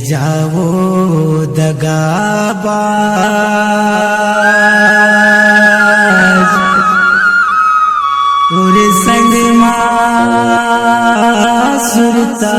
जावो दगाबाज तोरे संग सुरता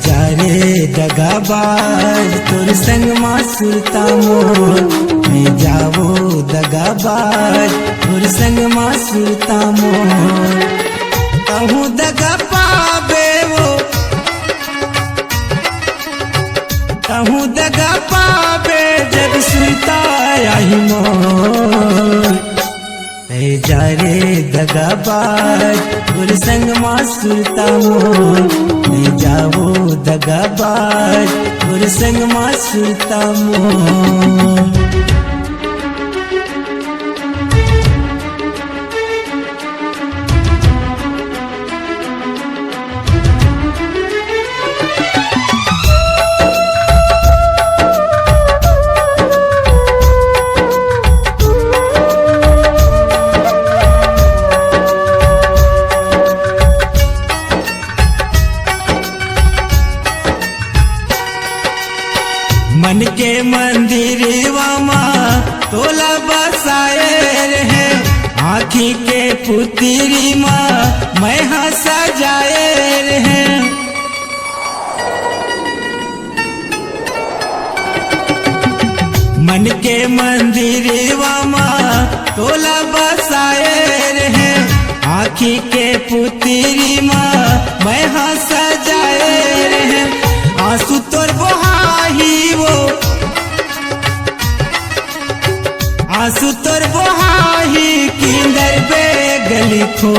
जा रे दगाबाज तोर संग सुरता मोर मैं जावो दगाबाज तोर संग सुरता मोर कहूँ दगा पाबे वो कहूँ दगा पाबे जब सुरता आई मोर जा रे दगाबाज तोर संग सुरता मोर मैं जावो दगाबाज तोर संग सुरता मोर मन के मंदिरवा तोला बसाए रहे आँखी के पुतरी मैं हंसा जाए रहे मन के मंदिरवा तोला बसाए रहे आँखी के पुतरी मैं हंसा जाए रहे आंसू तोर बहाही वो आंसू तोर बहाही किंदर बे गली खो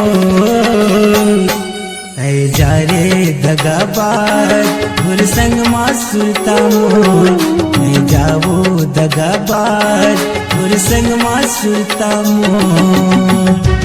जा रे दगाबाज तोर संग सुरता मोर मैं जावो दगाबाज तोर संग सुरता मोर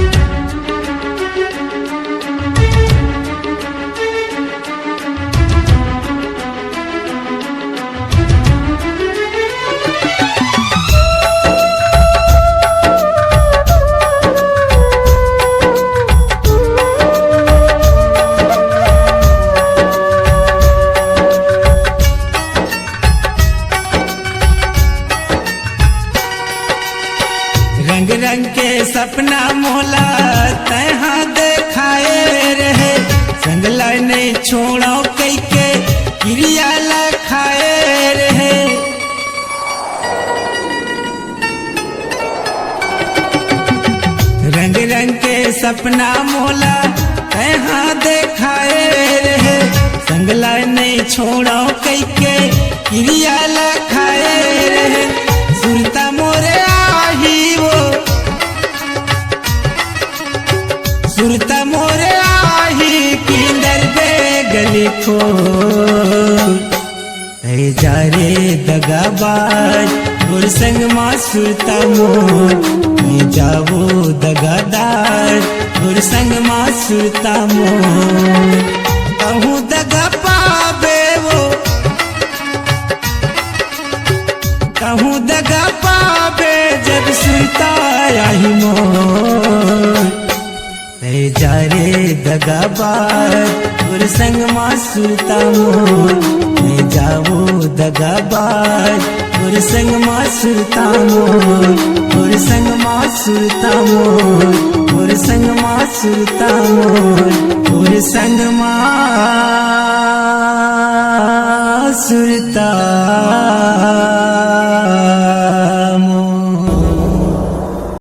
रंग रंग के सपना मोला तहा देखाए रहे संगला नहीं छोड़ो कई के क्रिया लखाए रहे रंग रंग के सपना मोला तहा देखाए रहे संगला नहीं छोड़ो कई के क्रिया लखाए रहे सुरता मोरे सुरता मोरे आही किंदर बे गली खो जा रे दगाबाज तोर संग सुरता मोर मैं जावो दगादार तोर संग सुरता मोर कहूँ दगा पाबे वो कहूँ दगा पाबे जब सुरता आई मोर जा रे दगाबाज तोर संग सुरता मोर मैं जावो दगाबाज तोर संग सुरता मोर तोर संग सुरता मोर तोर संग सुरता मोर तोर संग सुरता